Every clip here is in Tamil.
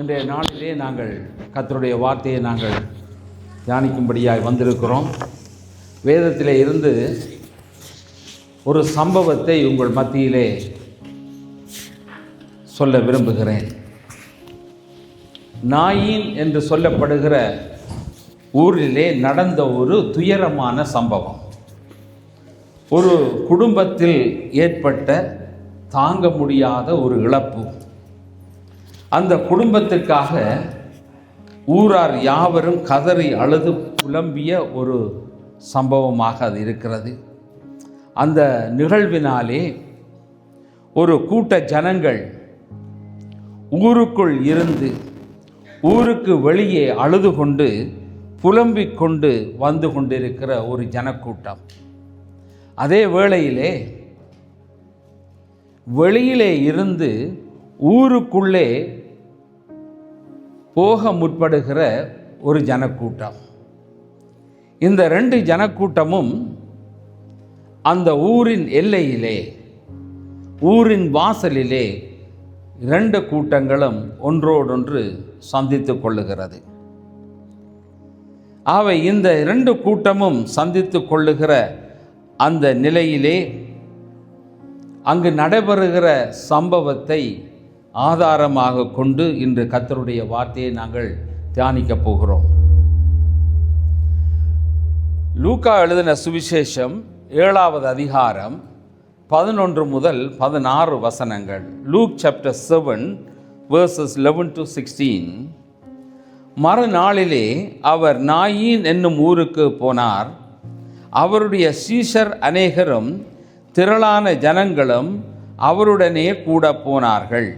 இன்றைய நாளிலே நாங்கள் கர்த்தருடைய வார்த்தையை நாங்கள் தியானிக்கும்படியாய் வந்திருக்கிறோம். வேதத்திலே இருந்து ஒரு சம்பவத்தை உங்கள் மத்தியிலே சொல்ல விரும்புகிறேன். நாயின் என்று சொல்லப்படுகிற ஊரிலே நடந்த ஒரு துயரமான சம்பவம். ஒரு குடும்பத்தில் ஏற்பட்ட தாங்க முடியாத ஒரு இழப்பு. அந்த குடும்பத்துக்காக ஊரார் யாவரும் கதறி அழுது புலம்பிய ஒரு சம்பவமாக அது இருக்கிறது. அந்த நிகழ்வினாலே ஒரு கூட்ட ஜனங்கள் ஊருக்குள் இருந்து ஊருக்கு வெளியே அழுது கொண்டு புலம்பிக் கொண்டு வந்து கொண்டிருக்கிற ஒரு ஜனக்கூட்டம். அதே வேளையிலே வெளியிலே இருந்து ஊருக்குள்ளே போக முற்படுகிற ஒரு ஜனக்கூட்டம். இந்த ரெண்டு ஜனக்கூட்டமும் அந்த ஊரின் எல்லையிலே, ஊரின் வாசலிலே இரண்டு கூட்டங்களும் ஒன்றோடொன்று சந்தித்து கொள்ளுகிறது. அவை இந்த இரண்டு கூட்டமும் சந்தித்து கொள்ளுகிற அந்த நிலையிலே அங்கு நடைபெறுகிற சம்பவத்தை ஆதாரமாக கொண்டு இன்று கர்த்தருடைய வார்த்தையை நாங்கள் தியானிக்கப் போகிறோம். லூக்கா எழுதின சுவிசேஷம் 7வது அதிகாரம் 11 முதல் 16 வசனங்கள். Look chapter 7 verses 11 to 16. மறுநாளிலே அவர் நாயின் என்னும் ஊருக்கு போனார். அவருடைய சீஷர் அநேகரும் திரளான ஜனங்களும் அவருடனே கூட போனார்கள்.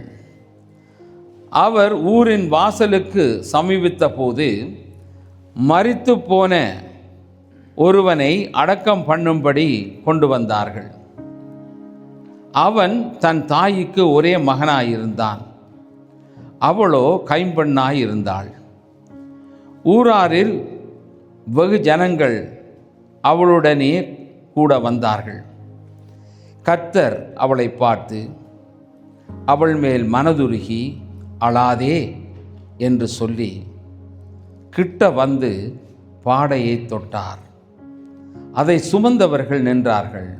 அவர் ஊரின் வாசலுக்கு சமீபித்த போது மரித்து போன ஒருவனை அடக்கம் பண்ணும்படி கொண்டு வந்தார்கள். அவன் தன் தாய்க்கு ஒரே மகனாயிருந்தான். அவளோ கைம்பெண்ணாயிருந்தாள். ஊராரில் வெகு ஜனங்கள் அவளுடனே கூட வந்தார்கள். கர்த்தர் அவளை பார்த்து அவள் மேல் மனதுருகி அழாதே என்று சொல்லி கிட்ட வந்து பாடையை தொட்டார். அதை சுமந்தவர்கள் நின்றார்கள்.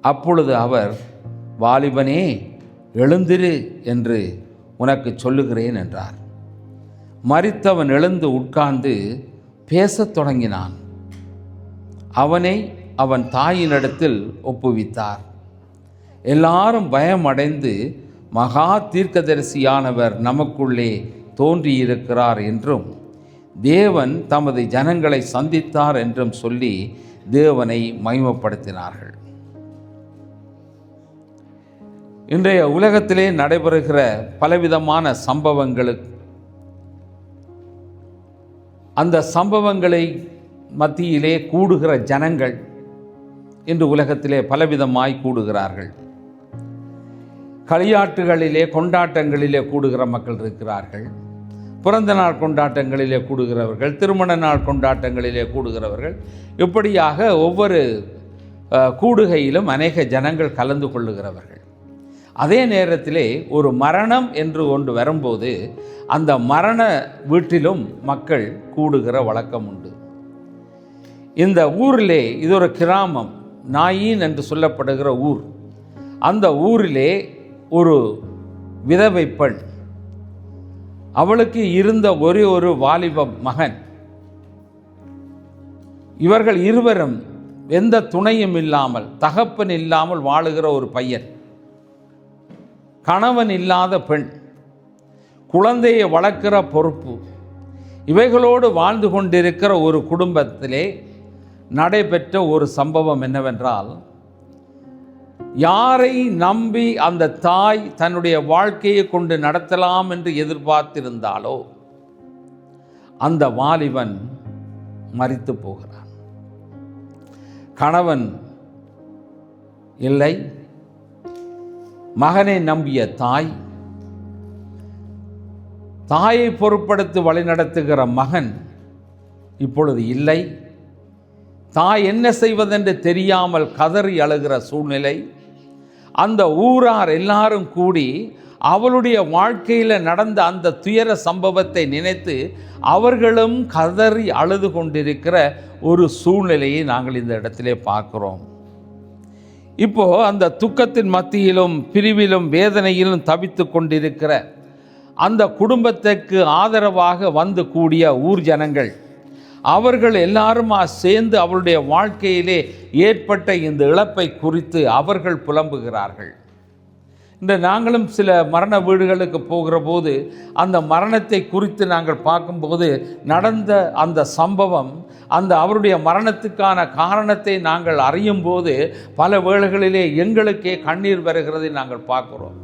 அப்பொழுது அவர், வாலிபனே எழுந்திரு என்று உனக்கு சொல்லுகிறேன் என்றார். மரித்தவன் எழுந்து உட்கார்ந்து பேசத் தொடங்கினான். அவனை அவன் தாயினிடத்தில் ஒப்புவித்தார். எல்லாரும் பயமடைந்து, மகா தீர்க்கதரிசியானவர் நமக்குள்ளே தோன்றியிருக்கிறார் என்றும் தேவன் தமது ஜனங்களை சந்தித்தார் என்றும் சொல்லி தேவனை மகிமைப்படுத்தினார்கள். இன்றைய உலகத்திலே நடைபெறுகிற பலவிதமான சம்பவங்களுக்கு, அந்த சம்பவங்களை மத்தியிலே கூடுகிற ஜனங்கள் இன்று உலகத்திலே பலவிதமாய் கூடுகிறார்கள். களியாட்டுகளிலே, கொண்டாட்டங்களிலே கூடுகிற மக்கள் இருக்கிறார்கள். பிறந்த நாள் கொண்டாட்டங்களிலே கூடுகிறவர்கள், திருமண நாள் கொண்டாட்டங்களிலே கூடுகிறவர்கள், இப்படியாக ஒவ்வொரு கூடுகையிலும் அநேக ஜனங்கள் கலந்து கொள்ளுகிறவர்கள். அதே நேரத்திலே ஒரு மரணம் என்று ஒன்று வரும்போது அந்த மரண வீட்டிலும் மக்கள் கூடுகிற வழக்கம் உண்டு. இந்த ஊரிலே, இது ஒரு கிராமம், நாயின் என்று சொல்லப்படுகிற ஊர். அந்த ஊரிலே ஒரு விதவை பெண், அவளுக்கு இருந்த ஒரே ஒரு வாலிப மகன். இவர்கள் இருவரும் எந்த துணையும் இல்லாமல், தகப்பன் இல்லாமல் வாழுகிற ஒரு பையன், கணவன் இல்லாத பெண், குழந்தையை வளர்க்கிற பொறுப்பு, இவைகளோடு வாழ்ந்து கொண்டிருக்கிற ஒரு குடும்பத்திலே நடைபெற்ற ஒரு சம்பவம் என்னவென்றால், யாரை நம்பி அந்த தாய் தன்னுடைய வாழ்க்கையை கொண்டு நடத்தலாம் என்று எதிர்பார்த்திருந்தாலோ அந்த வாலிபன் மரித்து போகிறான். கணவன் இல்லை, மகனை நம்பிய தாய், தாயை பொறுப்படுத்தி வழிநடத்துகிற மகன் இப்பொழுது இல்லை. தாய் என்ன செய்வதென்று தெரியாமல் கதறி அழுகிற சூழ்நிலை. அந்த ஊரார் எல்லாரும் கூடி அவளுடைய வாழ்க்கையில் நடந்த அந்த துயர சம்பவத்தை நினைத்து அவர்களும் கதறி அழுது கொண்டிருக்கிற ஒரு சூழ்நிலையை நாங்கள் இந்த இடத்திலே பார்க்கிறோம். இப்போ அந்த துக்கத்தின் மத்தியிலும் பிரிவிலும் வேதனையிலும் தவித்து கொண்டிருக்கிற அந்த குடும்பத்துக்கு ஆதரவாக வந்து கூடிய ஊர் ஜனங்கள், அவர்கள் எல்லாருமா சேர்ந்து அவருடைய வாழ்க்கையிலே ஏற்பட்ட இந்த இழப்பை குறித்து அவர்கள் புலம்புகிறார்கள். இந்த நாங்களும் சில மரண வீடுகளுக்கு போகிற போது அந்த மரணத்தை குறித்து நாங்கள் பார்க்கும்போது நடந்த அந்த சம்பவம், அந்த அவருடைய மரணத்துக்கான காரணத்தை நாங்கள் அறியும் போது பல வேளைகளிலே எங்களுக்கே கண்ணீர் வருகிறதை நாங்கள் பார்க்கிறோம்.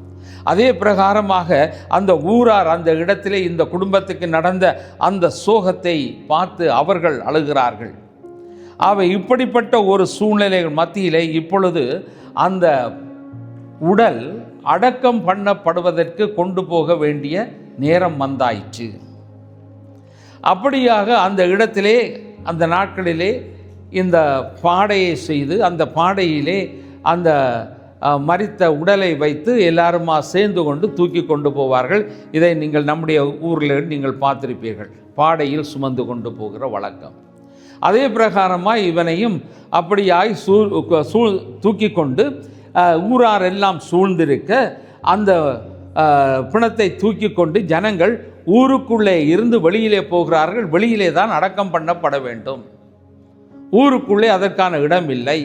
அதே பிரகாரமாக அந்த ஊரார் அந்த இடத்திலே இந்த குடும்பத்துக்கு நடந்த அந்த சோகத்தை பார்த்து அவர்கள் அழுகிறார்கள். அவை இப்படிப்பட்ட ஒரு சூழ்நிலைகள் மத்தியிலே இப்பொழுது அந்த உடல் அடக்கம் பண்ணப்படுவதற்கு கொண்டு போக வேண்டிய நேரம் வந்தாயிற்று. அப்படியாக அந்த இடத்திலே அந்த நாட்களிலே இந்த பாடையை செய்து அந்த பாடையிலே அந்த மரித்த உடலை வைத்து எல்லாருமா சேர்ந்து கொண்டு தூக்கி கொண்டு போவார்கள். இதை நீங்கள் நம்முடைய ஊரில் நீங்கள் பார்த்திருப்பீர்கள், பாடையில் சுமந்து கொண்டு போகிற வழக்கம். அதே பிரகாரமாக இவனையும் அப்படியாய் தூக்கி கொண்டு ஊரார் எல்லாம் சூழ்ந்திருக்க அந்த பிணத்தை தூக்கி கொண்டு ஜனங்கள் ஊருக்குள்ளே இருந்து வெளியிலே போகிறார்கள். வெளியிலே தான் அடக்கம் பண்ணப்பட வேண்டும், ஊருக்குள்ளே அதற்கான இடம் இல்லை.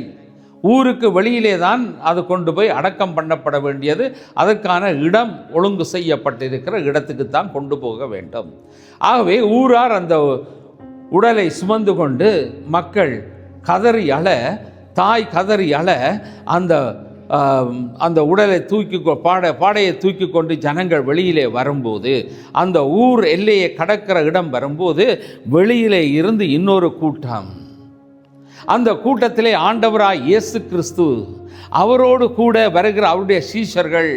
ஊருக்கு வெளியிலே தான் அது கொண்டு போய் அடக்கம் பண்ணப்பட வேண்டியது. அதற்கான இடம் ஒழுங்கு செய்யப்பட்டிருக்கிற இடத்துக்கு தான் கொண்டு போக வேண்டும். ஆகவே ஊரார் அந்த உடலை சுமந்து கொண்டு மக்கள் கதறி அழ, தாய் கதறி அழ, அந்த உடலை பாடையை தூக்கி கொண்டு ஜனங்கள் வெளியிலே வரும்போது, அந்த ஊர் எல்லையை கடக்கிற இடம் வரும்போது வெளியிலே இருந்து இன்னொரு கூட்டம், அந்த கூட்டத்திலே ஆண்டவராய் இயேசு கிறிஸ்து, அவரோடு கூட வருகிற அவருடைய சீஷர்கள்,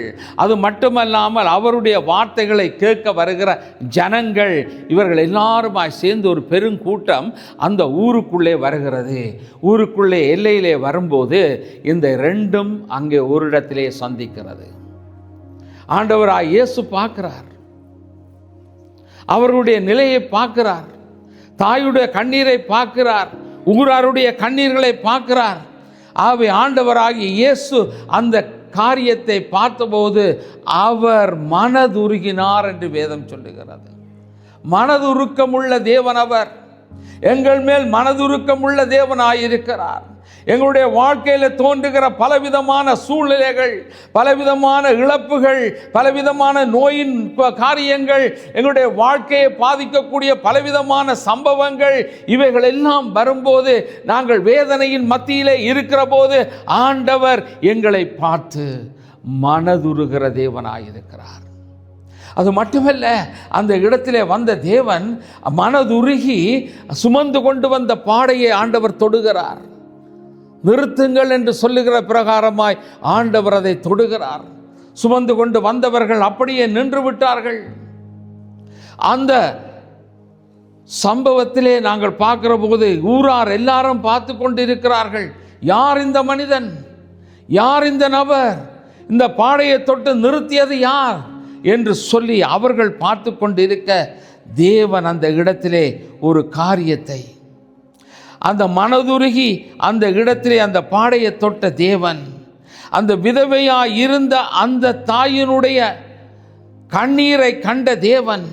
அது மட்டுமல்லாமல் அவருடைய வார்த்தைகளை கேட்க வருகிற ஜனங்கள், இவர்கள் எல்லாருமாய் சேர்ந்து ஒரு பெருங்கூட்டம் அந்த ஊருக்குள்ளே வருகிறது. ஊருக்குள்ளே எல்லையிலே வரும்போது இந்த ரெண்டும் அங்கே ஒரு இடத்திலே சந்திக்கிறது. ஆண்டவராய் இயேசு பார்க்கிறார், அவருடைய நிலையை பார்க்கிறார், தாயுடைய கண்ணீரை பார்க்கிறார், ஊராருடைய கண்ணீர்களை பார்க்கிறார். ஆகவே ஆண்டவராகிய இயேசு அந்த காரியத்தை பார்த்தபோது அவர் மனதுருகினார் என்று வேதம் சொல்லுகிறது. மனதுருக்கமுள்ள தேவன் அவர், எங்கள் மேல் மனதுருக்கமுள்ள தேவனாயிருக்கிறார். எங்களுடைய வாழ்க்கையில் தோன்றுகிற பலவிதமான சூழ்நிலைகள், பலவிதமான இழப்புகள், பலவிதமான நோயின் காரியங்கள், எங்களுடைய வாழ்க்கையை பாதிக்கக்கூடிய பலவிதமான சம்பவங்கள், இவைகள் எல்லாம் வரும்போது, நாங்கள் வேதனையின் மத்தியிலே இருக்கிற போது ஆண்டவர் எங்களை பார்த்து மனதுருகிற தேவனாயிருக்கிறார். அது மட்டுமல்ல, அந்த இடத்திலே வந்த தேவன் மனதுருகி சுமந்து கொண்டு வந்த பாடையை ஆண்டவர் தொடுகிறார். நிறுத்துங்கள் என்று சொல்லுகிற பிரகாரமாய் ஆண்டவர் அதை தொடுகிறார். சுமந்து கொண்டு வந்தவர்கள் அப்படியே நின்று விட்டார்கள். அந்த சம்பவத்திலே நாங்கள் பார்க்கிற போது ஊரார் எல்லாரும் பார்த்து கொண்டு இருக்கிறார்கள். யார் இந்த மனிதன், யார் இந்த நபர், இந்த பாடையை தொட்டு நிறுத்தியது யார் என்று சொல்லி அவர்கள் பார்த்து கொண்டு இருக்க, தேவன் அந்த இடத்திலே ஒரு காரியத்தை, அந்த மனதுருகி அந்த இடத்திலே அந்த பாடையை தொட்ட தேவன், அந்த விதவையாய் இருந்த அந்த தாயினுடைய கண்ணீரை கண்ட தேவன்,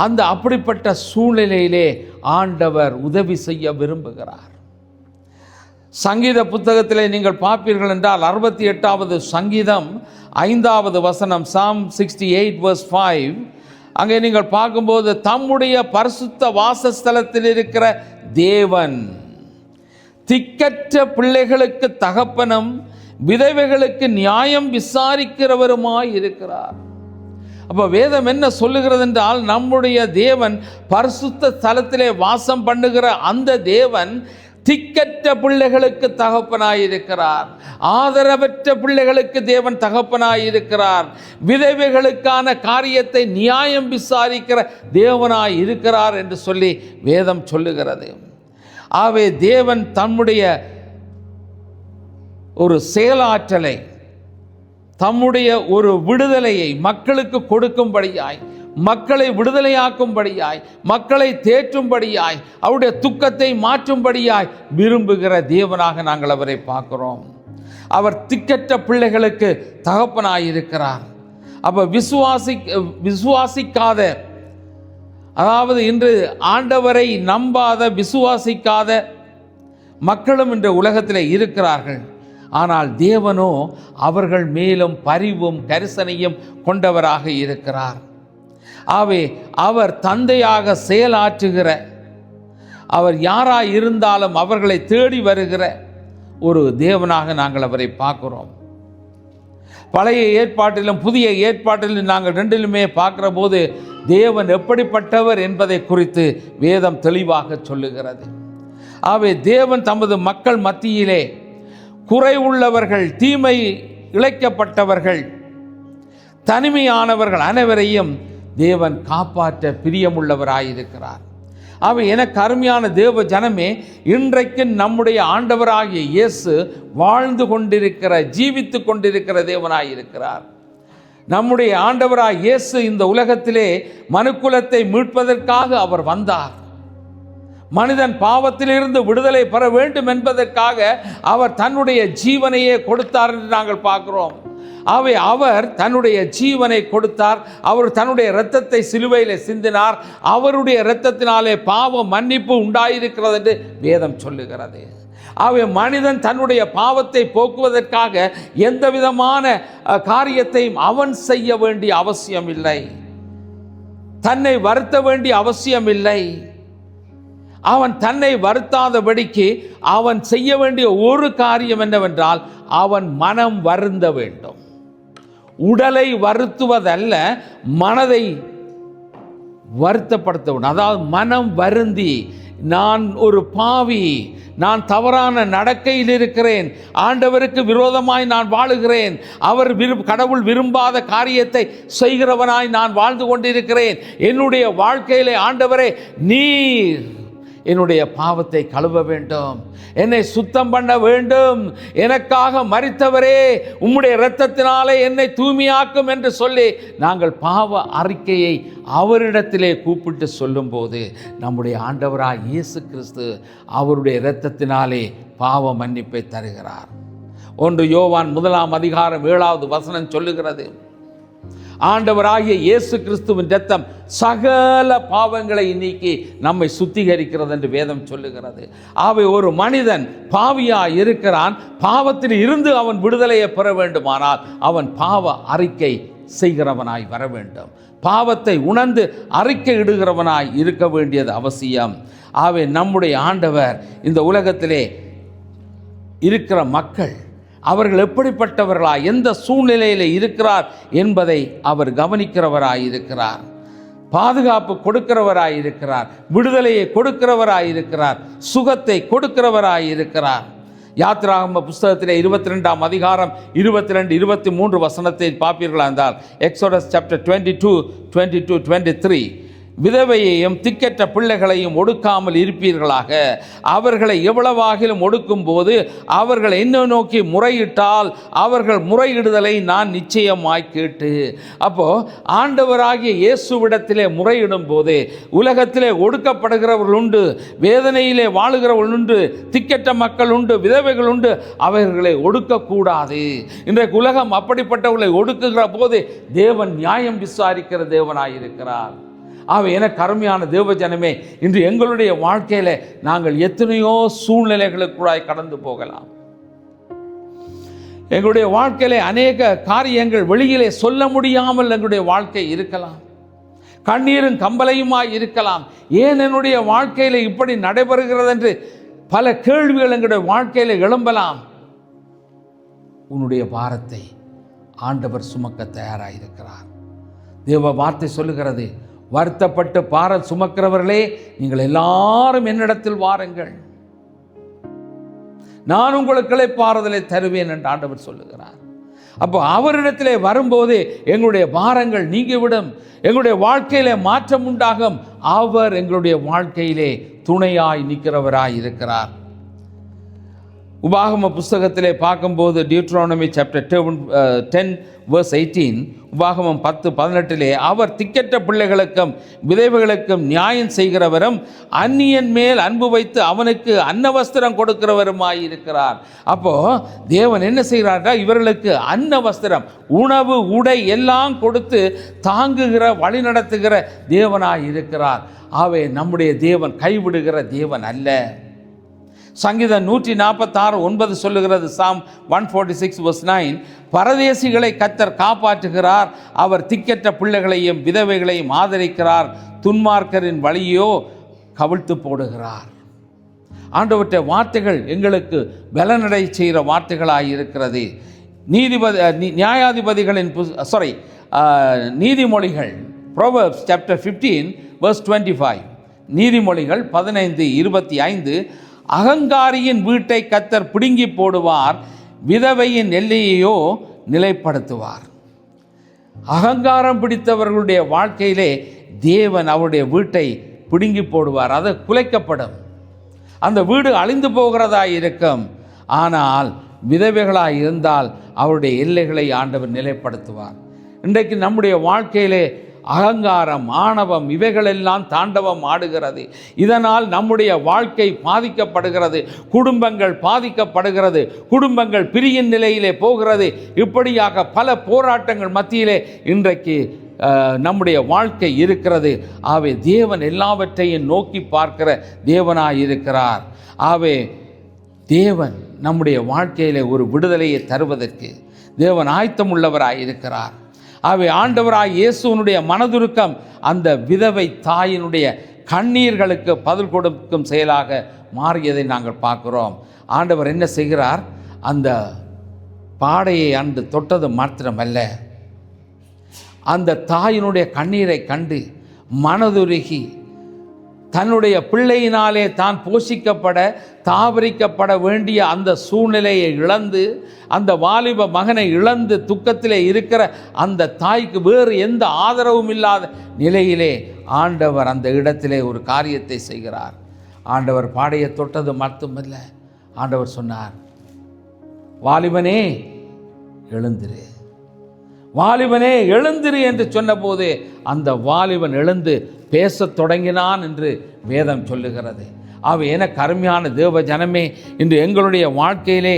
அந்த அப்படிப்பட்ட சூழ்நிலையிலே ஆண்டவர் உதவி செய்ய விரும்புகிறார். சங்கீத புத்தகத்திலே நீங்கள் பார்ப்பீர்கள் என்றால் 68வது சங்கீதம் 5வது வசனம், Psalm 68 verse 5, அங்கே நீங்கள் பார்க்கும்போது, தம்முடைய பரிசுத்த வாசஸ்தலத்தில் இருக்கிற தேவன் திக்கற்ற பிள்ளைகளுக்கு தகப்பனும் விதவைகளுக்கு நியாயம் விசாரிக்கிறவருமாய் இருக்கிறார். அப்போ வேதம் என்ன சொல்லுகிறது என்றால், நம்முடைய தேவன் பரிசுத்த ஸ்தலத்திலே வாசம் பண்ணுகிற அந்த தேவன் திக்கற்ற பிள்ளைகளுக்கு தகப்பனாயிருக்கிறார். ஆதரவற்ற பிள்ளைகளுக்கு தேவன் தகப்பனாயிருக்கிறார். விதவைகளுக்கான காரியத்தை நியாயம் விசாரிக்கிற தேவனாய் இருக்கிறார் என்று சொல்லி வேதம் சொல்லுகிறது. ஆகவே தேவன் தம்முடைய ஒரு செயலாற்றலை தம்முடைய ஒரு விடுதலையை மக்களுக்கு கொடுக்கும்படியாய், மக்களை விடுதலையாக்கும்படியாய், மக்களை தேற்றும்படியாய், அவருடைய துக்கத்தை மாற்றும்படியாய் விரும்புகிற தேவனாக நாங்கள் அவரை பார்க்கிறோம். அவர் திக்கற்ற பிள்ளைகளுக்கு தகப்பனாயிருக்கிறார். அப்போ விசுவாசிக்காத, அதாவது இன்று ஆண்டவரை நம்பாத விசுவாசிக்காத மக்களும் இன்று உலகத்தில் இருக்கிறார்கள். ஆனால் தேவனோ அவர்கள் மேலும் பரிவும் கரிசனையும் கொண்டவராக இருக்கிறார். ஆகவே அவர் தந்தையாக செயலாற்றுகிற, அவர் யாராய் இருந்தாலும் அவர்களை தேடி வருகிற ஒரு தேவனாக நாங்கள் அவரை பார்க்கிறோம். பழைய ஏற்பாட்டிலும் புதிய ஏற்பாட்டிலும் நாங்கள் ரெண்டிலுமே பார்க்கிற போது தேவன் எப்படிப்பட்டவர் என்பதை குறித்து வேதம் தெளிவாக சொல்லுகிறது. ஆகவே தேவன் தமது மக்கள் மத்தியிலே குறைவுள்ளவர்கள், தீமை இழைக்கப்பட்டவர்கள், தனிமையானவர்கள் அனைவரையும் தேவன் காப்பாற்ற பிரியமுள்ளவராயிருக்கிறார். அவை எனக்கு அருமையான தேவ ஜனமே, இன்றைக்கு நம்முடைய ஆண்டவராகிய இயேசு வாழ்ந்து கொண்டிருக்கிற, ஜீவித்து கொண்டிருக்கிற தேவனாயிருக்கிறார். நம்முடைய ஆண்டவராகிய இயேசு இந்த உலகத்திலே மனுக்குலத்தை மீட்பதற்காக அவர் வந்தார். மனிதன் பாவத்திலிருந்து விடுதலை பெற வேண்டும் என்பதற்காக அவர் தன்னுடைய ஜீவனையே கொடுத்தார் என்று நாங்கள் பார்க்கிறோம். ஆகவே அவர் தன்னுடைய ஜீவனை கொடுத்தார். அவர் தன்னுடைய இரத்தத்தை சிலுவையில் சிந்தினார். அவருடைய இரத்தத்தினாலே பாவ மன்னிப்பு உண்டாயிருக்கிறது என்று வேதம் சொல்லுகிறது. ஆகவே மனிதன் தன்னுடைய பாவத்தை போக்குவதற்காக எந்த விதமான காரியத்தையும் அவன் செய்ய வேண்டிய அவசியம் இல்லை. தன்னை வருத்த வேண்டிய அவசியம் இல்லை. அவன் தன்னை வருத்தாதபடிக்கு அவன் செய்ய வேண்டிய ஒரு காரியம் என்னவென்றால், அவன் மனம் வருந்த வேண்டும். உடலை வருத்துவதல்ல, மனதை வருத்தப்படுத்த வேண்டும். அதாவது மனம் வருந்தி, நான் ஒரு பாவி, நான் தவறான நடக்கையில் இருக்கிறேன், ஆண்டவருக்கு விரோதமாய் நான் வாழுகிறேன், கடவுள் விரும்பாத காரியத்தை செய்கிறவனாய் நான் வாழ்ந்து கொண்டிருக்கிறேன், என்னுடைய வாழ்க்கையிலே ஆண்டவரே நீர் என்னுடைய பாவத்தை கழுவ வேண்டும், என்னை சுத்தம் பண்ண வேண்டும், எனக்காக மரித்தவரே உம்முடைய இரத்தத்தினாலே என்னை தூய்மையாக்கும் என்று சொல்லி நாங்கள் பாவ அறிக்கையை அவரிடத்திலே கூப்பிட்டு சொல்லும்போது நம்முடைய ஆண்டவராய் இயேசு கிறிஸ்து அவருடைய இரத்தத்தினாலே பாவ மன்னிப்பை தருகிறார். 1 யோவான் 1:7 சொல்லுகிறது, ஆண்டவராகிய இயேசு கிறிஸ்துவின் இரத்தம் சகல பாவங்களை நீக்கி நம்மை சுத்திகரிக்கிறது என்று வேதம் சொல்லுகிறது. ஆகவே ஒரு மனிதன் பாவியாய் இருக்கிறான். பாவத்தில் இருந்து அவன் விடுதலையை பெற வேண்டுமானால் அவன் பாவ அறிக்கை செய்கிறவனாய் வர வேண்டும். பாவத்தை உணர்ந்து அறிக்கை இடுகிறவனாய் இருக்க வேண்டியது அவசியம். ஆகவே நம்முடைய ஆண்டவர் இந்த உலகத்திலே இருக்கிற மக்கள் அவர்கள் எப்படிப்பட்டவர்களாய், எந்த சூழ்நிலையில் இருக்கிறார் என்பதை அவர் கவனிக்கிறவராயிருக்கிறார். பாதுகாப்பு கொடுக்கிறவராயிருக்கிறார், விடுதலையை கொடுக்கிறவராயிருக்கிறார், சுகத்தை கொடுக்கிறவராயிருக்கிறார். யாத்திராகம புஸ்தகத்திலே 22 22, 23 பார்ப்பீர்களா இருந்தால், எக்ஸோடஸ் சாப்டர் 22, 23 விதவையையும் திக்கற்ற பிள்ளைகளையும் ஒடுக்காமல் இருப்பீர்களாக. அவர்களை எவ்வளவாகிலும் ஒடுக்கும் போது அவர்கள் என்ன நோக்கி முறையிட்டால் அவர்கள் முறையிடுதலை நான் நிச்சயமாய் கேட்டு. அப்போ ஆண்டவராகிய இயேசுவிடத்திலே முறையிடும் போது உலகத்திலே ஒடுக்கப்படுகிறவர்கள் உண்டு, வேதனையிலே வாழுகிறவர்கள் உண்டு, திக்கற்ற மக்கள் உண்டு, விதவைகள் உண்டு. அவர்களை ஒடுக்கக்கூடாது. இன்றைக்கு உலகம் அப்படிப்பட்டவர்களை ஒடுக்குகிற போது தேவன் நியாயம் விசாரிக்கிற தேவனாயிருக்கிறார். ஆகவே எனக்கு அருமையான தேவ ஜனமே, இன்று எங்களுடைய வாழ்க்கையில் நாங்கள் எத்தனையோ சூழ்நிலைகளுக்குள்ளாய் கடந்து போகலாம். எங்களுடைய வாழ்க்கையிலே அநேக காரியங்கள் வெளியிலே சொல்ல முடியாமல் எங்களுடைய வாழ்க்கை இருக்கலாம். கண்ணீரும் கம்பலையுமாய் இருக்கலாம். ஏன் என்னுடைய வாழ்க்கையில் இப்படி நடைபெறுகிறது என்று பல கேள்விகள் எங்களுடைய வாழ்க்கையில் எழும்பலாம். உன்னுடைய பாரத்தை ஆண்டவர் சுமக்க தயாராயிருக்கிறார். தேவ வார்த்தை சொல்லுகிறது, வருத்தப்பட்டு பாரம் சுமக்கிறவர்களே நீங்கள் எல்லாரும் என்னிடத்தில் வாருங்கள், நான் உங்களுக்கு இளைப்பாறுதலை தருவேன் என்று ஆண்டவர் சொல்லுகிறார். அப்போ அவரிடத்திலே வரும்போது எங்களுடைய பாரங்கள் நீங்கிவிடும், எங்களுடைய வாழ்க்கையிலே மாற்றம் உண்டாகும். அவர் எங்களுடைய வாழ்க்கையிலே துணையாய் நிற்கிறவராய் இருக்கிறார். உபாகம புஸ்தகத்திலே பார்க்கும்போது டியூட்ரானமி சாப்டர் 10 verse 18, உபாகமம் 10:18 அவர் திக்கற்ற பிள்ளைகளுக்கும் விதவைகளுக்கும் நியாயம் செய்கிறவரும் அந்நியன் மேல் அன்பு வைத்து அவனுக்கு அன்னவஸ்திரம் கொடுக்கிறவருமாய் இருக்கிறார். அப்போ தேவன் என்ன செய்கிறார்னா, இவர்களுக்கு அன்னவஸ்திரம், உணவு, உடை எல்லாம் கொடுத்து தாங்குகிற வழி நடத்துகிற தேவனாய் இருக்கிறார். ஆகவே நம்முடைய தேவன் கைவிடுகிற தேவன் அல்ல. சங்கீதம் 146:9 சொல்லுகிறது, Psalm 146 verse 9, பரதேசிகளை கர்த்தர் காப்பாற்றுகிறார், அவர் திக்கற்ற பிள்ளைகளையும் விதவைகளையும் ஆதரிக்கிறார், துன்மார்க்கரின் வழியோ கவிழ்த்து போடுகிறார். ஆண்டவருடைய வார்த்தைகள் எங்களுக்கு பலனடை செய்கிற வார்த்தைகளாக இருக்கிறது. நியாயாதிபதிகளின் நீதிமொழிகள் Proverbs chapter 15 verse 25, நீதிமொழிகள் 15:25, அகங்காரியின் வீட்டை கர்த்தர் பிடுங்கி போடுவார், விதவையின் எல்லையையோ நிலைப்படுத்துவார். அகங்காரம் பிடித்தவர்களுடைய வாழ்க்கையிலே தேவன் அவருடைய வீட்டை பிடுங்கி போடுவார். அது குலைக்கப்படும், அந்த வீடு அழிந்து போகிறதாய் இருக்கும். ஆனால் விதவைகளாய் இருந்தால் அவருடைய எல்லைகளை ஆண்டவர் நிலைப்படுத்துவார். இன்றைக்கு நம்முடைய வாழ்க்கையிலே அகங்காரம், ஆணவம் இவைகளெல்லாம் தாண்டவம் ஆடுகிறது. இதனால் நம்முடைய வாழ்க்கை பாதிக்கப்படுகிறது, குடும்பங்கள் பாதிக்கப்படுகிறது, குடும்பங்கள் பிரியின் நிலையிலே போகிறது. இப்படியாக பல போராட்டங்கள் மத்தியிலே இன்றைக்கு நம்முடைய வாழ்க்கை இருக்கிறது. ஆகவே தேவன் எல்லாவற்றையும் நோக்கி பார்க்கிற தேவனாய் இருக்கிறார். ஆகவே தேவன் நம்முடைய வாழ்க்கையிலே ஒரு விடுதலையை தருவதற்கு தேவன் ஆயத்தம் உள்ளவராய் இருக்கிறார். ஆகவே ஆண்டவராய் இயேசுவினுடைய மனதுருக்கம் அந்த விதவை தாயினுடைய கண்ணீர்களுக்கு பதில் கொடுக்கும் செயலாக மாறியதை நாங்கள் பார்க்கிறோம். ஆண்டவர் என்ன செய்கிறார், அந்த பாடையை அன்று தொட்டது மாத்திரமல்ல, அந்த தாயினுடைய கண்ணீரை கண்டு மனதுருகி தன்னுடைய பிள்ளையினாலே தான் போஷிக்கப்பட தாவரிக்கப்பட வேண்டிய அந்த சூழ்நிலையை இழந்து, அந்த வாலிப மகனை இழந்து துக்கத்திலே இருக்கிற அந்த தாய்க்கு வேறு எந்த ஆதரவும் இல்லாத நிலையிலே ஆண்டவர் அந்த இடத்திலே ஒரு காரியத்தை செய்கிறார். ஆண்டவர் பாடையை தொட்டது மட்டுமல்ல, ஆண்டவர் சொன்னார், வாலிபனே எழுந்திரு, வாலிபனே எழுந்திரு என்று சொன்னபோது அந்த வாலிபன் எழுந்து பேசத் தொடங்கினான் என்று வேதம் சொல்லுகிறது. எனக்கு அருமையான தேவ ஜனமே, இன்று எங்களுடைய வாழ்க்கையிலே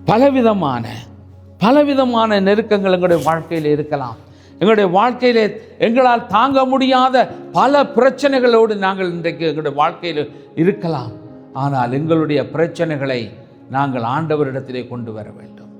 பலவிதமான நெருக்கங்கள் எங்களுடைய வாழ்க்கையில் இருக்கலாம். எங்களுடைய வாழ்க்கையிலே எங்களால் தாங்க முடியாத பல பிரச்சனைகளோடு நாங்கள் இன்றைக்கு எங்களுடைய வாழ்க்கையில் இருக்கலாம். ஆனால் எங்களுடைய பிரச்சனைகளை நாங்கள் ஆண்டவரிடத்திலே கொண்டு வர வேண்டும்.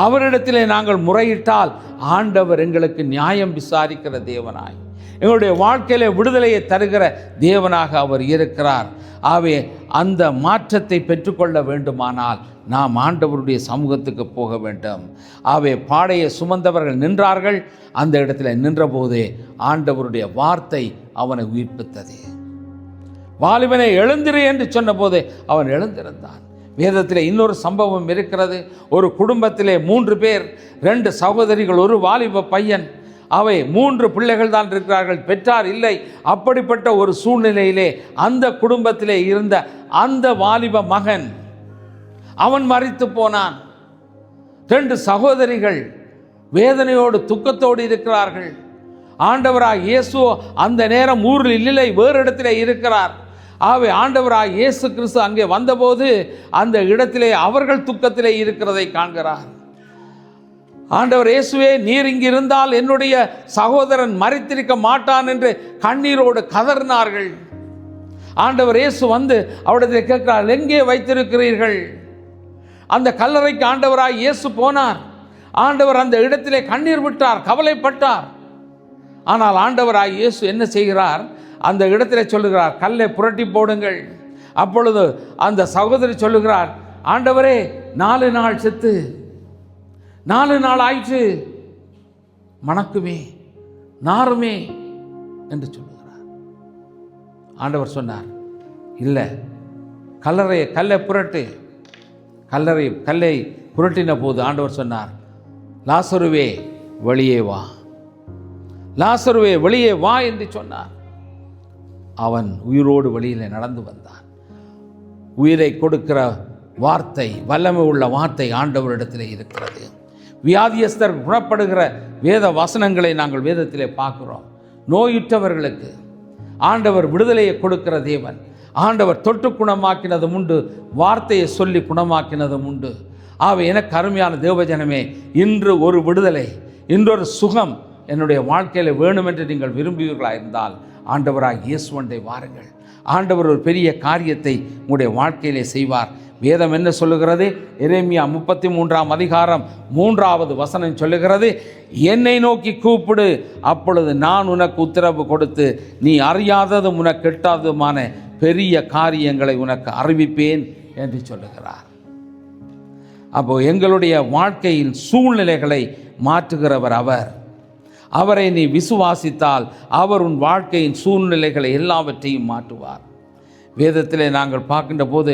அவரிடத்திலே நாங்கள் முறையிட்டால் ஆண்டவர் எங்களுக்கு நியாயம் விசாரிக்கிற தேவனாய், எங்களுடைய வாழ்க்கையிலே விடுதலையை தருகிற தேவனாக அவர் இருக்கிறார். ஆகவே அந்த மாற்றத்தை பெற்றுக்கொள்ள வேண்டுமானால் நாம் ஆண்டவருடைய சமூகத்துக்கு போக வேண்டும். ஆகவே பாடையை சுமந்தவர்கள் நின்றார்கள். அந்த இடத்துல நின்றபோதே ஆண்டவருடைய வார்த்தை அவனை உயிர்ப்பித்தது. வாலிபனை எழுந்திரு என்று சொன்னபோதே அவன் எழுந்திருந்தான். வேதத்தில் இன்னொரு சம்பவம் இருக்கிறது. ஒரு குடும்பத்திலே 3 பேர், 2 சகோதரிகள், ஒரு வாலிப பையன். அவை 3 பிள்ளைகள் தான் இருக்கிறார்கள், பெற்றார் இல்லை. அப்படிப்பட்ட ஒரு சூழ்நிலையிலே அந்த குடும்பத்திலே இருந்த அந்த வாலிப மகன் அவன் மரித்து போனான். 2 சகோதரிகள் வேதனையோடு துக்கத்தோடு இருக்கிறார்கள். ஆண்டவராய் இயேசு அந்த நேரம் ஊரில் இல்லை, வேறு இடத்திலே இருக்கிறார். ஆகவே ஆண்டவராய் இயேசு கிறிஸ்து அங்கே வந்தபோது அந்த இடத்திலே அவர்கள் துக்கத்திலே இருக்கிறதை காண்கிறார். ஆண்டவர் இயேசுவே, நீர் இங்கு இருந்தால் என்னுடைய சகோதரன் மரித்திருக்க மாட்டான் என்று கண்ணீரோடு கதறினார்கள். ஆண்டவர் இயேசு வந்து அவரிடத்தை கேட்கிறார், எங்கே வைத்திருக்கிறீர்கள்? அந்த கல்லறைக்கு ஆண்டவராய் இயேசு போனார். ஆண்டவர் அந்த இடத்திலே கண்ணீர் விட்டார், கவலைப்பட்டார். ஆனால் ஆண்டவராய் இயேசு என்ன செய்கிறார், அந்த இடத்திலே சொல்லுகிறார், கல்லை புரட்டி போடுங்கள். அப்பொழுது அந்த சகோதரி சொல்லுகிறார், ஆண்டவரே 4 நாள் செத்து 4 நாள் ஆயிற்று, மணக்குமே நாருமே என்று சொல்லுகிறார். ஆண்டவர் சொன்னார், இல்லை, கல்லை புரட்டு. கல்லை புரட்டின போது ஆண்டவர் சொன்னார், லாசருவே வெளியே வா, லாசருவே வெளியே வா என்று சொன்னார். அவன் உயிரோடு வெளியில் நடந்து வந்தான். உயிரை கொடுக்கிற வார்த்தை, வல்லமை உள்ள வார்த்தை ஆண்டவரிடத்தில் இருக்கிறது. வியாதியஸ்தர் குணப்படுகிற வேத வசனங்களை நாங்கள் வேதத்திலே பார்க்கிறோம். நோயுற்றவர்களுக்கு ஆண்டவர் விடுதலையை கொடுக்கிற தேவன். ஆண்டவர் தொட்டு குணமாக்கினதும் உண்டு, வார்த்தையை சொல்லி குணமாக்கினதும் உண்டு. எனக்கு அருமையான தேவஜனமே, இன்று ஒரு விடுதலை, இன்றொரு சுகம் என்னுடைய வாழ்க்கையில் வேணும் என்று நீங்கள் விரும்புவீர்களாக இருந்தால் ஆண்டவராக இயேசுவண்டை வாருங்கள். ஆண்டவர் ஒரு பெரிய காரியத்தை உங்களுடைய வாழ்க்கையிலே செய்வார். வேதம் என்ன சொல்லுகிறது? எரேமியா 33ஆம் அதிகாரம் 3வது வசனம் சொல்லுகிறது, என்னை நோக்கி கூப்பிடு, அப்பொழுது நான் உனக்கு உத்தரவு கொடுத்து நீ அறியாததும் உனக்கு எட்டாததுமான பெரிய காரியங்களை உனக்கு அறிவிப்பேன் என்று சொல்லுகிறார். அப்போ எங்களுடைய வாழ்க்கையின் சூழ்நிலைகளை மாற்றுகிறவர் அவர். அவரை நீ விசுவாசித்தால் அவர் உன் வாழ்க்கையின் சூழ்நிலைகளை எல்லாவற்றையும் மாற்றுவார். வேதத்திலே நாங்கள் பார்க்கின்ற போது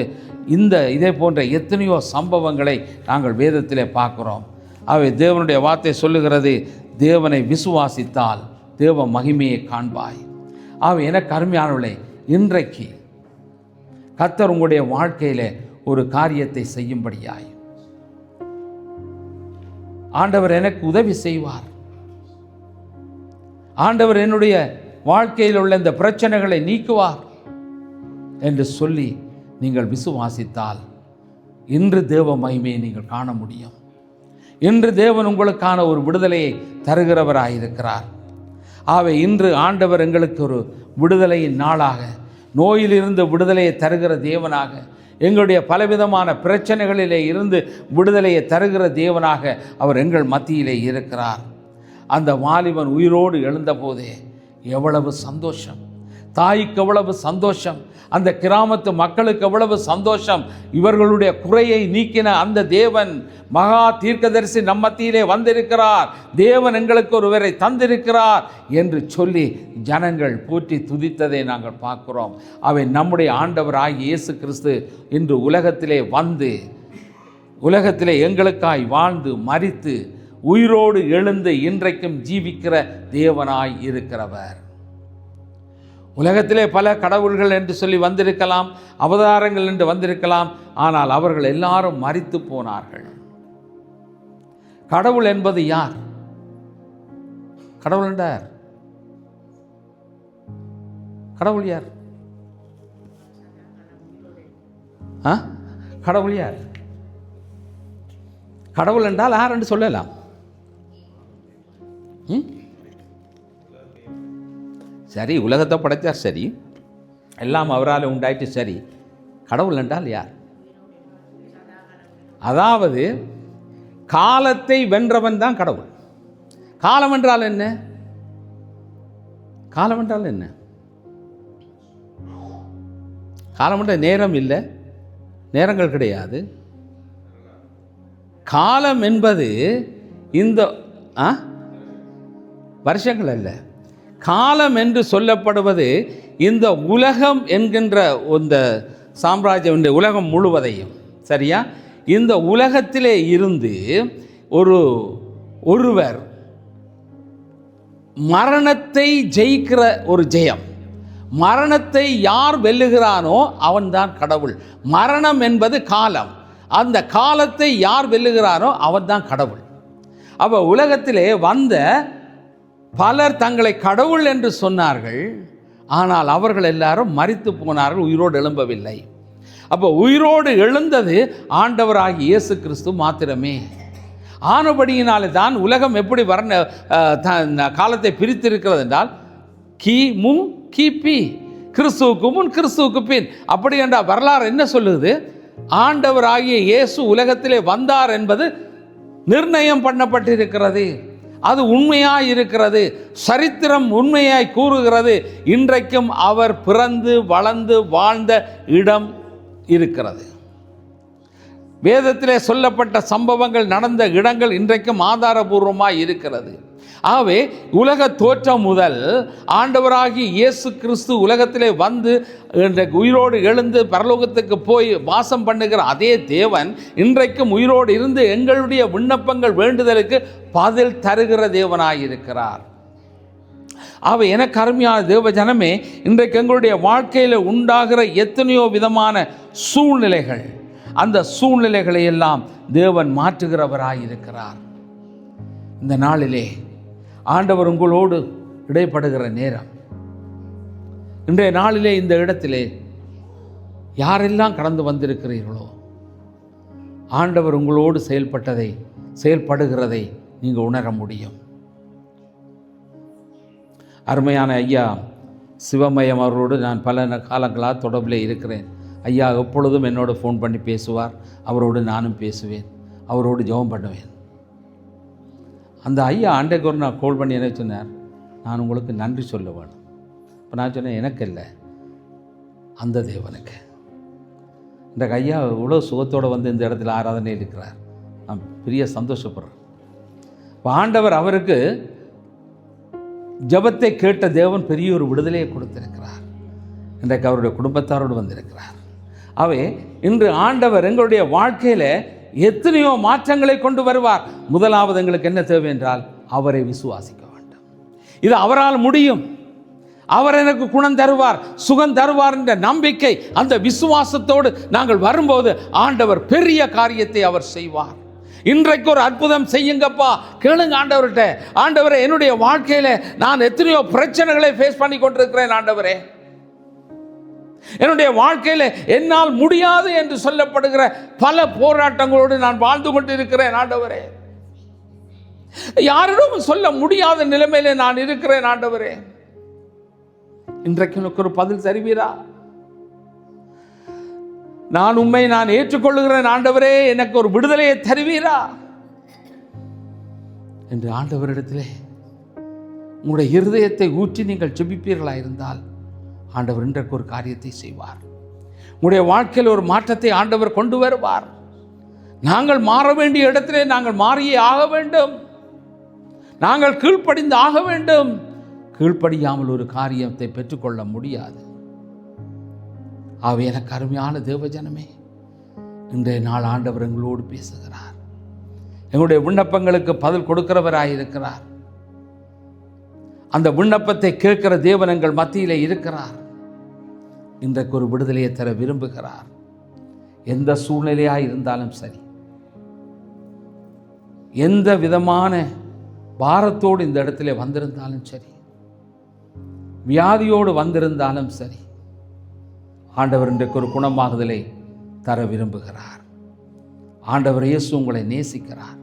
இதே போன்ற எத்தனையோ சம்பவங்களை நாங்கள் வேதத்திலே பார்க்கிறோம். அவை தேவனுடைய வார்த்தை சொல்லுகிறது, தேவனை விசுவாசித்தால் தேவ மகிமையை காண்பாய். எனக்கு அருமையானவர்களே, இன்றைக்கு கர்த்தர் உங்களுடைய வாழ்க்கையிலே ஒரு காரியத்தை செய்யும்படியாய் ஆண்டவர் எனக்கு உதவி செய்வார். ஆண்டவர் என்னுடைய வாழ்க்கையில் உள்ள இந்த பிரச்சனைகளை நீக்குவார் என்று சொல்லி நீங்கள் விசுவாசித்தால் இன்று தேவ மகிமையை நீங்கள் காண முடியும். இன்று தேவன் உங்களுக்கான ஒரு விடுதலையை தருகிறவராயிருக்கிறார். இன்று ஆண்டவர் எங்களுக்கு ஒரு விடுதலையின் நாளாக, நோயிலிருந்து விடுதலையை தருகிற தேவனாக, எங்களுடைய பலவிதமான பிரச்சனைகளிலே இருந்து விடுதலையை தருகிற தேவனாக அவர் எங்கள் மத்தியிலே இருக்கிறார். அந்த வாலிபன் உயிரோடு எழுந்தபோதே எவ்வளவு சந்தோஷம், தாய்க்கு எவ்வளவு சந்தோஷம், அந்த கிராமத்து மக்களுக்கு எவ்வளவு சந்தோஷம். இவர்களுடைய குறையை நீக்கின அந்த தேவன், மகா தீர்க்கதரிசி நம் மத்தியிலே வந்திருக்கிறார், தேவன் எங்களுக்கு ஒருவரை தந்திருக்கிறார் என்று சொல்லி ஜனங்கள் போற்றி துதித்ததை நாங்கள் பார்க்கிறோம். நம்முடைய ஆண்டவராகிய இயேசு கிறிஸ்து இன்று உலகத்திலே வந்து, உலகத்திலே எங்களுக்காய் வாழ்ந்து மரித்து உயிரோடு எழுந்து இன்றைக்கும் ஜீவிக்கிற தேவனாய் இருக்கிறவர். உலகத்திலே பல கடவுள்கள் என்று சொல்லி வந்திருக்கலாம், அவதாரங்கள் என்று வந்திருக்கலாம், ஆனால் அவர்கள் எல்லாரும் மரித்து போனார்கள். கடவுள் என்பது யார்? கடவுள் என்றார். கடவுள் யார்? கடவுள் யார்? கடவுள் என்றால் யார் என்று சொல்லலாம். சரி, உலகத்தை படைத்தார், சரி, எல்லாம் அவரால் உண்டாயிட்டு, சரி, கடவுள் என்றால் யார்? அதாவது காலத்தை வென்றவன் தான் கடவுள். காலம் என்றால் என்ன? காலம் என்றால் என்ன? காலம் என்ற நேரம் இல்லை, நேரங்கள் கிடையாது. காலம் என்பது இந்த வருஷங்கள் அல்ல. காலம் என்று சொல்லப்படுவது இந்த உலகம் என்கின்ற இந்த சாம்ராஜ்யம், இந்த உலகம் முழுவதையும், சரியா? இந்த உலகத்திலே இருந்து ஒருவர் மரணத்தை ஜெயிக்கிற ஒரு ஜெயம். மரணத்தை யார் வெல்லுகிறானோ அவன்தான் கடவுள். மரணம் என்பது காலம், அந்த காலத்தை யார் வெல்லுகிறானோ அவன்தான் கடவுள். அப்போ உலகத்திலே வந்த பலர் தங்களை கடவுள் என்று சொன்னார்கள், ஆனால் அவர்கள் எல்லாரும் மரித்து போனார்கள், உயிரோடு எழும்பவில்லை. அப்போ உயிரோடு எழுந்தது ஆண்டவராகிய இயேசு கிறிஸ்து மாத்திரமே. ஆனபடியினாலே தான் உலகம் எப்படி காலத்தை பிரித்திருக்கிறது என்றால் கிமு கிபி, கிறிஸ்துவுக்கு முன் கிறிஸ்துவுக்கு பின். அப்படி என்றால் வரலாறு என்ன சொல்லுது? ஆண்டவராகிய இயேசு உலகத்திலே வந்தார் என்பது நிர்ணயம் பண்ணப்பட்டிருக்கிறது. அது உண்மையாய் இருக்கிறது. சரித்திரம் உண்மையாய் கூறுகிறது. இன்றைக்கும் அவர் பிறந்து வளர்ந்து வாழ்ந்த இடம் இருக்கிறது. வேதத்திலே சொல்லப்பட்ட சம்பவங்கள் நடந்த இடங்கள் இன்றைக்கும் ஆதாரபூர்வமாய் இருக்கிறது. ஆகவே உலக தோற்றம் முதல் ஆண்டவராகி இயேசு கிறிஸ்து உலகத்திலே வந்து இன்றைக்கு உயிரோடு எழுந்து பரலோகத்துக்கு போய் வாசம் பண்ணுகிற அதே தேவன் இன்றைக்கும் உயிரோடு இருந்து எங்களுடைய விண்ணப்பங்கள் வேண்டுதலுக்கு பதில் தருகிற தேவனாயிருக்கிறார். ஆகவே எனக்கு அருமையான தேவ ஜனமே, இன்றைக்கு எங்களுடைய வாழ்க்கையில் உண்டாகிற எத்தனையோ விதமான சூழ்நிலைகள், அந்த சூழ்நிலைகளை எல்லாம் தேவன் மாற்றுகிறவராயிருக்கிறார். இந்த நாளிலே ஆண்டவர் உங்களோடு இடைப்படுகிற நேரம், இன்றைய நாளிலே இந்த இடத்திலே யாரெல்லாம் கடந்து வந்திருக்கிறீர்களோ, ஆண்டவர் உங்களோடு செயல்படுகிறதை நீங்கள் உணர முடியும். அருமையான ஐயா சிவமயம் அவர்களோடு நான் பல காலங்களாக தொடர்பில் இருக்கிறேன். ஐயா எப்பொழுதும் என்னோட ஃபோன் பண்ணி பேசுவார். அவரோடு நானும் பேசுவேன், அவரோடு ஜெபம் பண்ணுவேன். அந்த ஐயா அன்றைக்கு ஒரு நான் கால் பண்ணி என்ன சொன்னார், நான் உங்களுக்கு நன்றி சொல்ல வேணும். இப்போ நான் சொன்னேன், எனக்கு இல்லை, அந்த தேவனுக்கு. இந்த ஐயா இவ்வளோ சுகத்தோடு வந்து இந்த இடத்துல ஆராதனை இருக்கிறார். நான் பெரிய சந்தோஷப்படுறேன். இப்போ ஆண்டவர் அவருக்கு ஜபத்தை கேட்ட தேவன் பெரிய ஒரு விடுதலையை கொடுத்திருக்கிறார். இன்றைக்கு அவருடைய குடும்பத்தாரோடு வந்திருக்கிறார். அவை இன்று ஆண்டவர் எங்களுடைய வாழ்க்கையில் எத்தனையோ மாற்றங்களை கொண்டு வருவார். முதலாவது எங்களுக்கு என்ன தேவை என்றால் அவரை விசுவாசிக்க வேண்டும். இது அவரால் முடியும். அவர் எனக்கு குணம் தருவார், சுகம் தருவார் என்ற நம்பிக்கை, அந்த விசுவாசத்தோடு நாங்கள் வரும்போது ஆண்டவர் பெரிய காரியத்தை அவர் செய்வார். இன்றைக்கு ஒரு அற்புதம் செய்யுங்கப்பா, கேளுங்க ஆண்டவர்கிட்ட. ஆண்டவரே, என்னுடைய வாழ்க்கையில நான் எத்தனையோ பிரச்சனைகளை ஃபேஸ் பண்ணி கொண்டிருக்கிறேன் ஆண்டவரே. என்னுடைய வாழ்க்கையில என்னால் முடியாது என்று சொல்லப்படுகிற பல போராட்டங்களோடு நான் வாழ்ந்து கொண்டிருக்கிறேன் ஆண்டவரே. யாரிடம் சொல்ல முடியாத நிலைமையில நான் இருக்கிறேன் ஆண்டவரே. இன்றைக்கு எனக்கு ஒரு பதில் தருவீரா? நான் உம்மை ஏற்றுக்கொள்ளுகிறேன் ஆண்டவரே, எனக்கு ஒரு விடுதலையை தருவீரா என்று ஆண்டவரிடத்திலே உங்களுடைய இருதயத்தை ஊற்றி நீங்கள் ஜெபிப்பீர்களா இருந்தால் ஆண்டவர் இன்றைக்கு ஒரு காரியத்தை செய்வார். உங்களுடைய வாழ்க்கையில் ஒரு மாற்றத்தை ஆண்டவர் கொண்டு வருவார். நாங்கள் மாற வேண்டிய இடத்திலே நாங்கள் மாறியே ஆக வேண்டும். நாங்கள் கீழ்ப்படிந்து ஆக வேண்டும். கீழ்ப்படியாமல் ஒரு காரியத்தை பெற்றுக்கொள்ள முடியாது. ஆகவே எனக்கு அருமையான தேவஜனமே, இன்றைய நாள் ஆண்டவர் எங்களோடு பேசுகிறார். எங்களுடைய விண்ணப்பங்களுக்கு பதில் கொடுக்கிறவராயிருக்கிறார். அந்த விண்ணப்பத்தை கேட்கிற தேவன் எங்கள் மத்தியிலே இருக்கிறார். இன்றைக்கு ஒரு விடுதலையை தர விரும்புகிறார். எந்த சூழ்நிலையாக இருந்தாலும் சரி, எந்த விதமான பாரத்தோடு இந்த இடத்துல வந்திருந்தாலும் சரி, வியாதியோடு வந்திருந்தாலும் சரி, ஆண்டவர் இன்றைக்கு ஒரு குணமாகுதலை தர விரும்புகிறார். ஆண்டவர் இயேசு உங்களை நேசிக்கிறார்.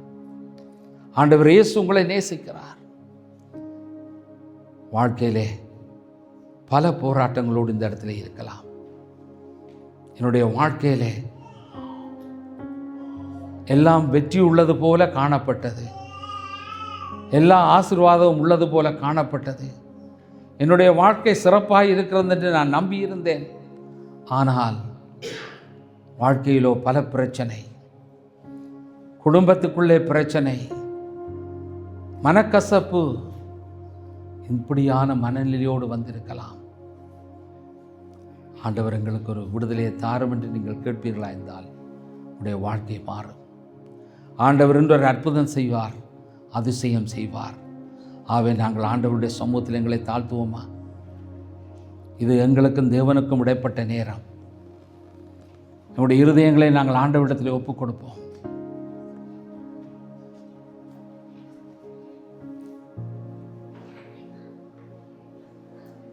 ஆண்டவர் இயேசு உங்களை நேசிக்கிறார். வாழ்க்கையிலே பல போராட்டங்களோடு இந்த இடத்துல இருக்கலாம். என்னுடைய வாழ்க்கையிலே எல்லாம் வெற்றி உள்ளது போல காணப்பட்டது, எல்லா ஆசீர்வாதமும் உள்ளது போல காணப்பட்டது. என்னுடைய வாழ்க்கை சிறப்பாக இருக்கிறது என்று நான் நம்பியிருந்தேன். ஆனால் வாழ்க்கையிலோ பல பிரச்சனை, குடும்பத்துக்குள்ளே பிரச்சனை, மனக்கசப்பு, இப்படியான மனநிலையோடு வந்திருக்கலாம். ஆண்டவர் எங்களுக்கு ஒரு விடுதலையை தாரும் என்று நீங்கள் கேட்பீர்களா இருந்தால் உடைய வாழ்க்கை மாறும். ஆண்டவர் என்று ஒரு அற்புதம் செய்வார், அதிசயம் செய்வார். ஆகவே நாங்கள் ஆண்டவருடைய சமூகத்தில் எங்களை தாழ்த்துவோமா? இது எங்களுக்கும் தேவனுக்கும் இடைப்பட்ட நேரம். நம்முடைய இருதயங்களை நாங்கள் ஆண்டவரிடத்தில் ஒப்புக் கொடுப்போம்.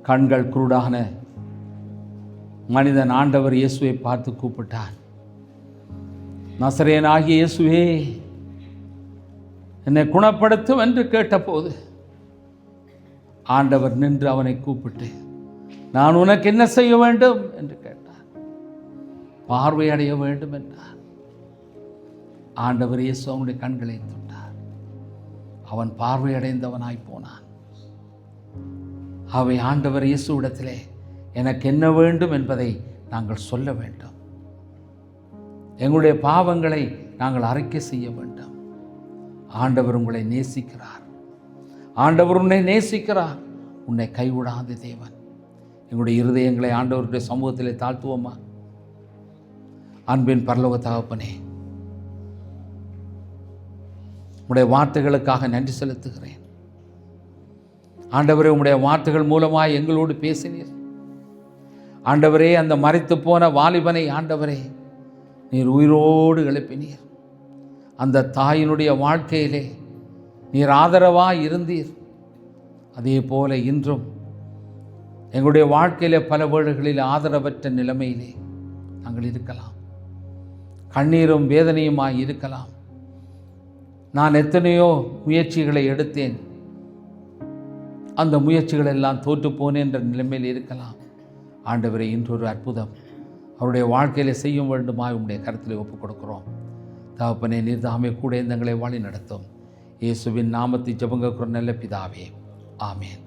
கண்கள் குருடான மனிதன் ஆண்டவர் இயேசுவை பார்த்து கூப்பிட்டான். நசரேயனாகிய இயேசுவே, என்னை குணப்படுத்தும் என்று கேட்டபோது ஆண்டவர் நின்று அவனை கூப்பிட்டு, நான் உனக்கு என்ன செய்ய வேண்டும் என்று கேட்டார். பார்வையடைய வேண்டும் என்றார். ஆண்டவர் இயேசு அவனுடைய கண்களை தொட்டார். அவன் பார்வையடைந்தவனாய் போனான். அவை ஆண்டவர் இயேசுவிடத்திலே எனக்கு என்ன வேண்டும் என்பதை நாங்கள் சொல்ல வேண்டும். எங்களுடைய பாவங்களை நாங்கள் அறிக்கை செய்ய வேண்டும். ஆண்டவர் உங்களை நேசிக்கிறார். ஆண்டவர் உன்னை நேசிக்கிறார். உன்னை கைவிடாத தேவன். எங்களுடைய இருதயங்களை ஆண்டவருடைய சமூகத்திலே தாழ்த்துவோமா? அன்பின் பரலோக தகப்பனே, உடைய வார்த்தைகளுக்காக நன்றி செலுத்துகிறேன். ஆண்டவரே, உம்முடைய வார்த்தைகள் மூலமாக எங்களோடு பேசினீர். ஆண்டவரே, அந்த மரித்து போன வாலிபனை ஆண்டவரே நீர் உயிரோடு எழுப்பினீர். அந்த தாயினுடைய வாழ்க்கையிலே நீர் ஆதரவாக இருந்தீர். அதே போல இன்றும் எங்களுடைய வாழ்க்கையிலே பல வேளைகளில் ஆதரவற்ற நிலைமையிலே நாங்கள் இருக்கலாம். கண்ணீரும் வேதனையுமாய் இருக்கலாம். நான் எத்தனையோ முயற்சிகளை எடுத்தேன், அந்த முயற்சிகள் எல்லாம் தோற்று போனேன் என்ற நிலைமையில் இருக்கலாம். ஆண்டவரை, இன்றொரு அற்புதம் அவருடைய வாழ்க்கையில் செய்யும் வேண்டுமா உங்களுடைய கருத்தில் ஒப்புக் கொடுக்கிறோம். தகப்பனே, நீர் தாமே கூட எங்களை வழி நடத்தும். இயேசுவின் நாமத்தை ஜெபங்க நல்ல பிதாவே, ஆமேன்.